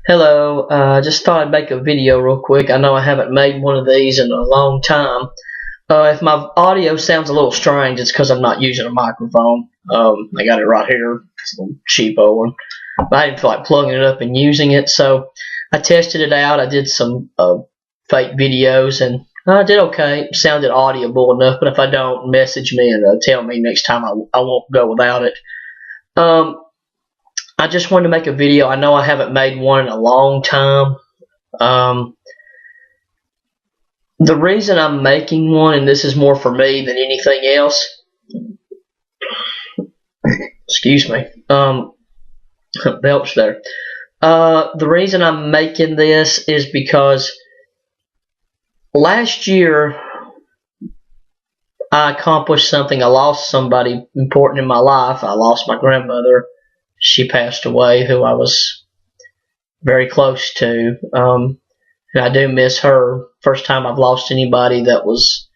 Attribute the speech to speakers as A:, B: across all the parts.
A: Hello, just thought I'd make a video real quick. I know I haven't made one of these in a long time. If my audio sounds a little strange, it's because I'm not using a microphone. I got it right here. It's a little cheapo one. But I didn't feel like plugging it up and using it, so I tested it out. I did some fake videos, and I did okay. It sounded audible enough, but if I don't, message me and tell me next time I won't go without it. I just wanted to make a video. I know I haven't made one in a long time. The reason I'm making one, and this is more for me than anything else, excuse me, belch there. The reason I'm making this is because last year I accomplished something. I lost somebody important in my life. I lost my grandmother. She passed away, who I was very close to, and I do miss her. First time I've lost anybody that was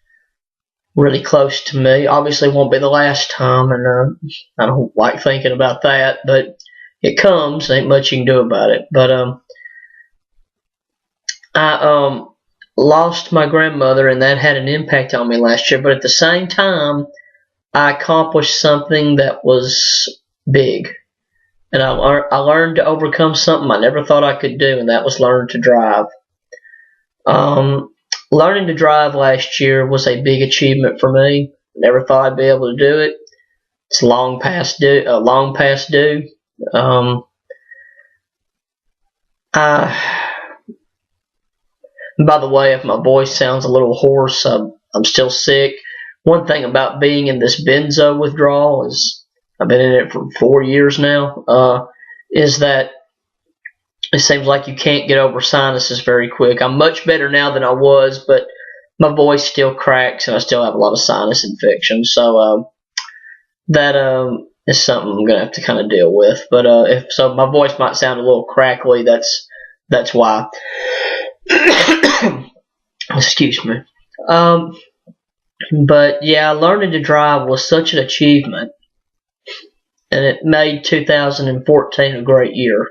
A: really close to me. Obviously won't be the last time, and I don't like thinking about that, but it comes. Ain't much you can do about it. But I lost my grandmother, and that had an impact on me last year. But at the same time, I accomplished something that was big. And I learned to overcome something I never thought I could do, and that was learn to drive. Learning to drive last year was a big achievement for me. Never thought I'd be able to do it. It's long past due. By the way, if my voice sounds a little hoarse, I'm still sick. One thing about being in this benzo withdrawal is, I've been in it for 4 years now, is that it seems like you can't get over sinuses very quick. I'm much better now than I was, but my voice still cracks and I still have a lot of sinus infections. So that is something I'm going to have to kind of deal with. But if so, my voice might sound a little crackly. That's why. Excuse me. But yeah, learning to drive was such an achievement. And it made 2014 a great year.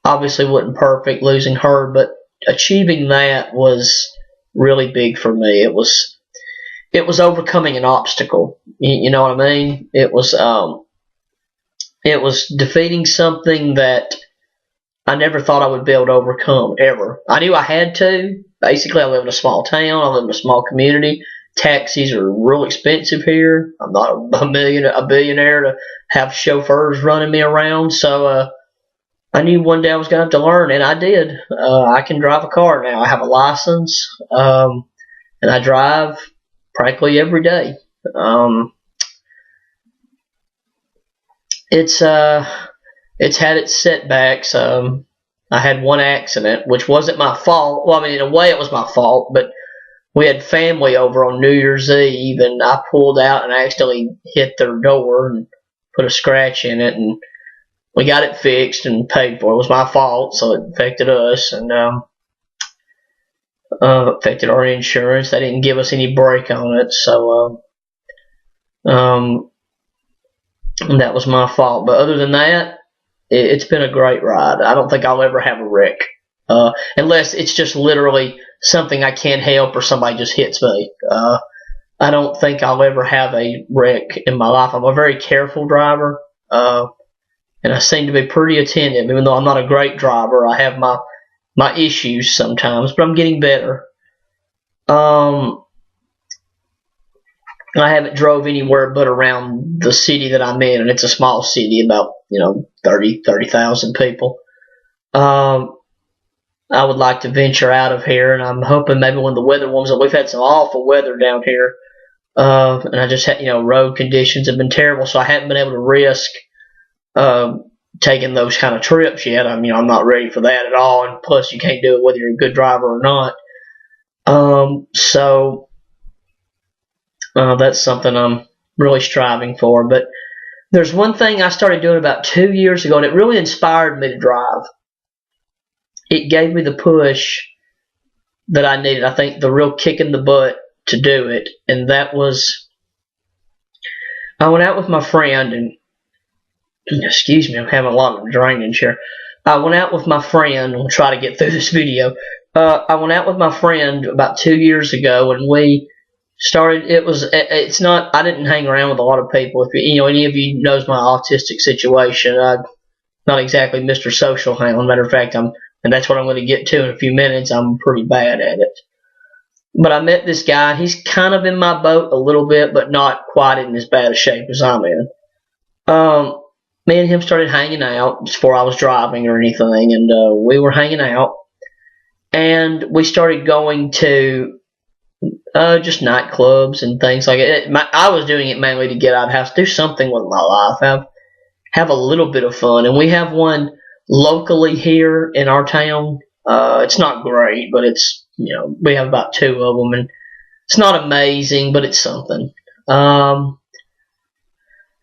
A: Obviously wasn't perfect losing her, but achieving that was really big for me. It was overcoming an obstacle. You know what I mean? It was defeating something that I never thought I would be able to overcome ever. I knew I had to. Basically, I live in a small town. I live in a small community. Taxis are real expensive here. I'm not a billionaire to have chauffeurs running me around. So I knew one day I was going to have to learn, and I did. I can drive a car now. I have a license, and I drive practically every day. It's had its setbacks. I had one accident, which wasn't my fault. Well, I mean, in a way it was my fault, but we had family over on New Year's Eve, and I pulled out and accidentally hit their door and put a scratch in it, and we got it fixed and paid for. It was my fault, so it affected us, and affected our insurance. They didn't give us any break on it, so that was my fault. But other than that, it's been a great ride. I don't think I'll ever have a wreck, unless it's just literally something I can't help or somebody just hits me. I don't think I'll ever have a wreck in my life. I'm a very careful driver, and I seem to be pretty attentive. Even though I'm not a great driver, I have my issues sometimes, but I'm getting better. I haven't drove anywhere but around the city that I'm in, and it's a small city, about 30,000 people. I would like to venture out of here, and I'm hoping maybe when the weather warms up. We've had some awful weather down here, and I just had, road conditions have been terrible, so I haven't been able to risk taking those kind of trips yet. I'm not ready for that at all, and plus you can't do it whether you're a good driver or not. So that's something I'm really striving for. But there's one thing I started doing about 2 years ago, and it really inspired me to drive. It gave me the push that I needed. I think the real kick in the butt to do it, and that was, I went out with my friend, and excuse me, I'm having a lot of drainage here. I went out with my friend. We'll try to get through this video. I went out with my friend about 2 years ago, and we started. It's not. I didn't hang around with a lot of people. If any of you knows my autistic situation, I'm not exactly Mr. Social Hound. Matter of fact, and that's what I'm going to get to in a few minutes. I'm pretty bad at it. But I met this guy. He's kind of in my boat a little bit, but not quite in as bad a shape as I'm in. Me and him started hanging out before I was driving or anything, and we were hanging out, and we started going to just nightclubs and things like it. I was doing it mainly to get out of the house, do something with my life, have a little bit of fun, and we have one locally here in our town. It's not great, but it's, we have about 2 of them, and it's not amazing, but it's something.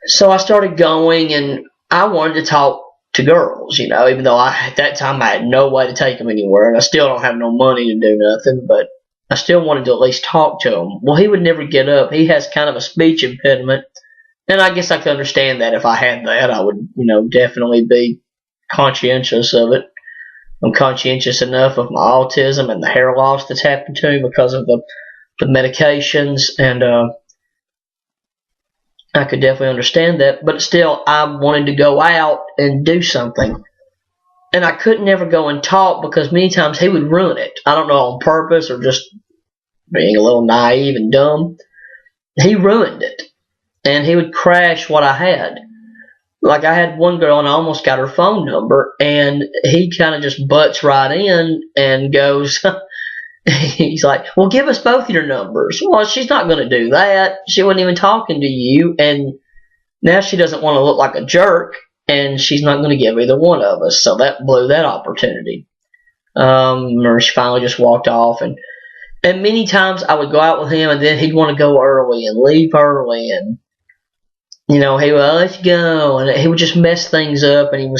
A: So I started going, and I wanted to talk to girls, even though at that time I had no way to take them anywhere, and I still don't have no money to do nothing, but I still wanted to at least talk to him. Well, he would never get up. He has kind of a speech impediment, and I guess I could understand that. If I had that, I would, definitely be conscientious of it. I'm conscientious enough of my autism and the hair loss that's happened to me because of the medications, and I could definitely understand that. But still, I wanted to go out and do something, and I couldn't ever go and talk because many times he would ruin it. I don't know, on purpose or just being a little naive and dumb. He ruined it, and he would crash what I had. Like, I had one girl, and I almost got her phone number, and he kind of just butts right in and goes, he's like, well, give us both your numbers. Well, she's not going to do that. She wasn't even talking to you, and now she doesn't want to look like a jerk, and she's not going to give either one of us. So that blew that opportunity. Or she finally just walked off, and many times I would go out with him, and then he'd want to go early and leave early, and he would, let's go, and he would just mess things up, and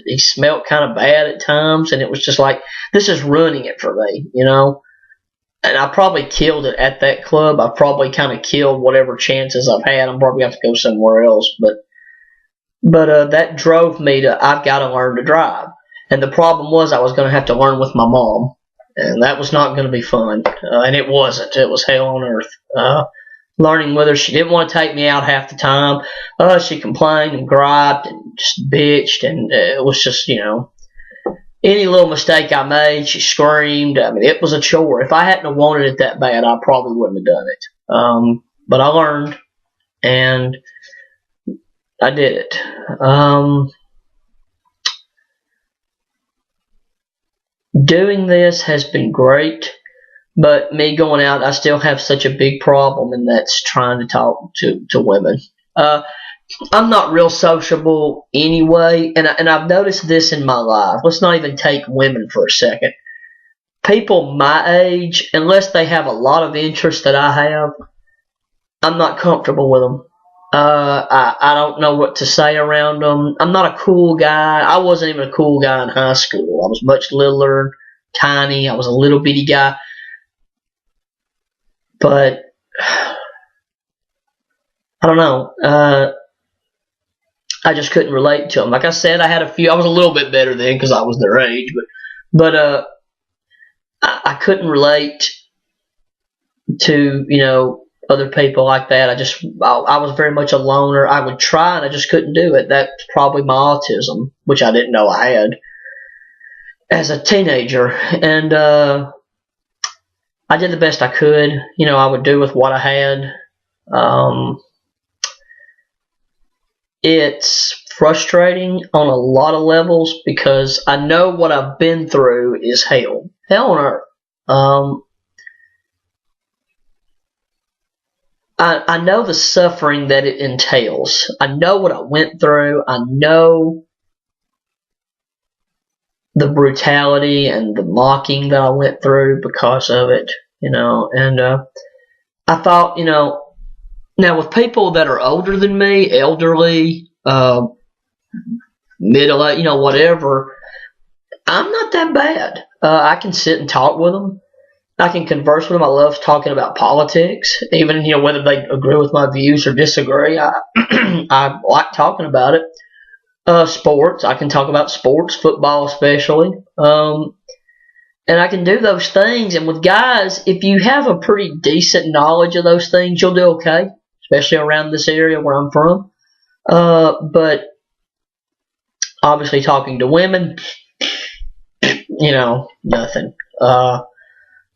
A: he smelled kind of bad at times, and it was just like, this is ruining it for me, and I probably killed it at that club. I probably kind of killed whatever chances I've had. I'm probably going to have to go somewhere else, but that drove me to, I've got to learn to drive, and the problem was I was going to have to learn with my mom, and that was not going to be fun, and it wasn't. It was hell on earth. Learning with her. She didn't want to take me out half the time. She complained and griped and just bitched, and it was just, any little mistake I made, she screamed. I mean, it was a chore. If I hadn't have wanted it that bad, I probably wouldn't have done it. But I learned, and I did it. Doing this has been great. But me going out, I still have such a big problem, and that's trying to talk to women. I'm not real sociable anyway, and I've noticed this in my life. Let's not even take women for a second. People my age, unless they have a lot of interest that I have, I'm not comfortable with them. I don't know what to say around them. I'm not a cool guy. I wasn't even a cool guy in high school. I was much littler, tiny. I was a little bitty guy. But I don't know. I just couldn't relate to them. Like I said, I was a little bit better then because I was their age, but I couldn't relate to other people like that. I was very much a loner. I would try, and I just couldn't do it. That's probably my autism, which I didn't know I had as a teenager, and I did the best I could. I would do with what I had. It's frustrating on a lot of levels because I know what I've been through is hell. Hell on earth. I know the suffering that it entails. I know what I went through. I know the brutality and the mocking that I went through because of it, and I thought, now with people that are older than me, elderly, middle-aged, whatever, I'm not that bad. I can sit and talk with them. I can converse with them. I love talking about politics, even, whether they agree with my views or disagree. I like talking about it. Sports. I can talk about sports, football especially. And I can do those things. And with guys, if you have a pretty decent knowledge of those things, you'll do okay, especially around this area where I'm from. But obviously talking to women, nothing.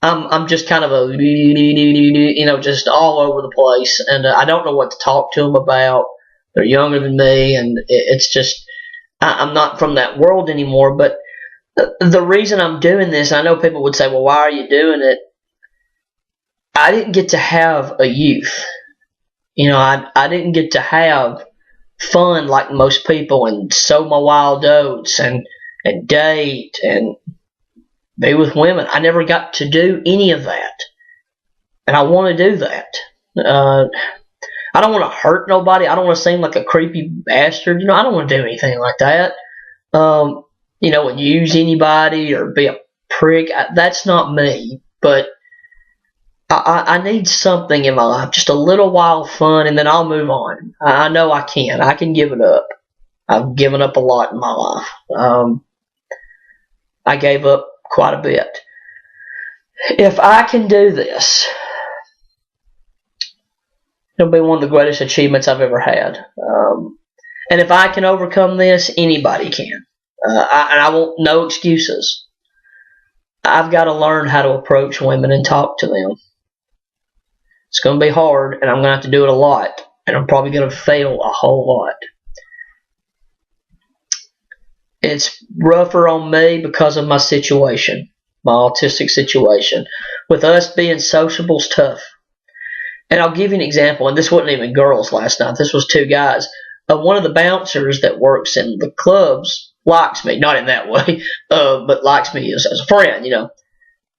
A: I'm just kind of just all over the place, and I don't know what to talk to them about. They're younger than me, and it's just I'm not from that world anymore. But the reason I'm doing this, I know people would say, well, why are you doing it? I didn't get to have a youth. I didn't get to have fun like most people and sow my wild oats and date and be with women. I never got to do any of that. And I want to do that. I don't want to hurt nobody. I don't want to seem like a creepy bastard. I don't want to do anything like that. And use anybody or be a prick. That's not me. But I need something in my life, just a little while of fun, and then I'll move on. I know I can. I can give it up. I've given up a lot in my life. I gave up quite a bit. If I can do this, it'll be one of the greatest achievements I've ever had. And if I can overcome this, anybody can. And I want no excuses. I've got to learn how to approach women and talk to them. It's going to be hard, and I'm going to have to do it a lot, and I'm probably going to fail a whole lot. It's rougher on me because of my situation, my autistic situation. With us being sociable is tough. And I'll give you an example, and this wasn't even girls last night. This was two guys. One of the bouncers that works in the clubs likes me, not in that way, but likes me as a friend,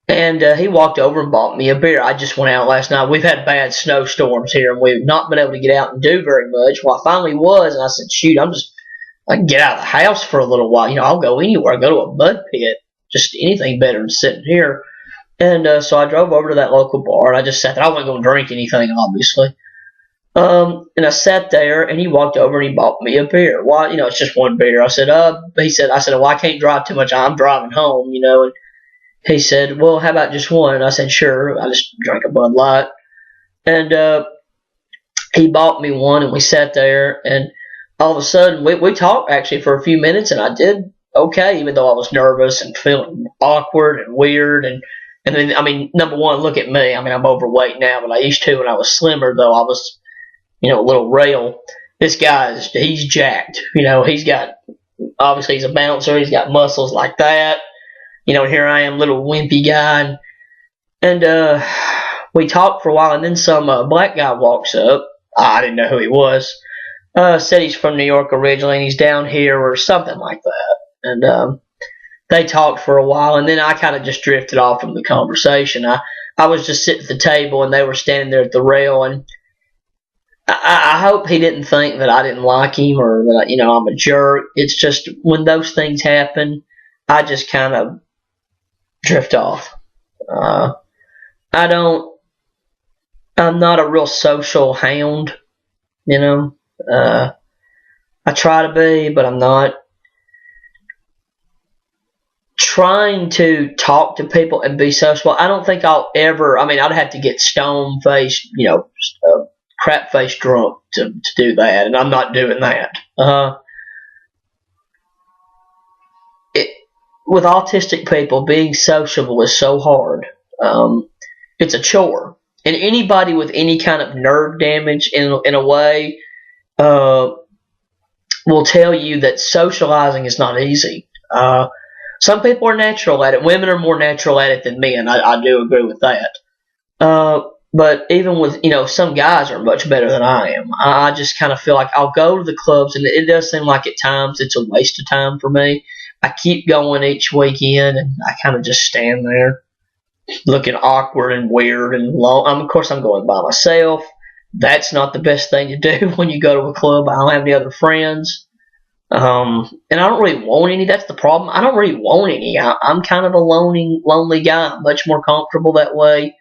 A: And he walked over and bought me a beer. I just went out last night. We've had bad snowstorms here, and we've not been able to get out and do very much. Well, I finally was, and I said, shoot, I can get out of the house for a little while. I'll go anywhere. I'll go to a mud pit. Just anything better than sitting here. And so I drove over to that local bar, and I just sat there. I wasn't going to drink anything, obviously. And I sat there, and he walked over, and he bought me a beer. Why? It's just one beer. I said, I said, well, I can't drive too much. I'm driving home, and he said, well, how about just one? And I said, sure. I just drank a Bud Light. And he bought me one, and we sat there, and all of a sudden, we talked actually for a few minutes, and I did okay, even though I was nervous and feeling awkward and weird. And then, number one, look at me. I'm overweight now, but I used to when I was slimmer, though I was, a little rail. This guy, he's jacked. He's got, obviously he's a bouncer. He's got muscles like that. Here I am, little wimpy guy. And we talked for a while, and then some black guy walks up. I didn't know who he was. Said he's from New York originally, and he's down here or something like that. And they talked for a while, and then I kind of just drifted off from the conversation. I was just sitting at the table, and they were standing there at the rail, and I hope he didn't think that I didn't like him or that, I'm a jerk. It's just when those things happen, I just kind of drift off. I'm not a real social hound, I try to be, but I'm not. Trying to talk to people and be sociable, I don't think I'll ever, I'd have to get stone-faced, crap-faced drunk to do that, and I'm not doing that. With autistic people, being sociable is so hard. It's a chore. And anybody with any kind of nerve damage in a way will tell you that socializing is not easy. Some people are natural at it. Women are more natural at it than men. I do agree with that. But even with, some guys are much better than I am. I just kind of feel like I'll go to the clubs, and it does seem like at times it's a waste of time for me. I keep going each weekend, and I kind of just stand there looking awkward and weird and long. Of course, I'm going by myself. That's not the best thing to do when you go to a club. I don't have any other friends. And I don't really want any. That's the problem. I don't really want any. I'm kind of a lonely guy. I'm much more comfortable that way.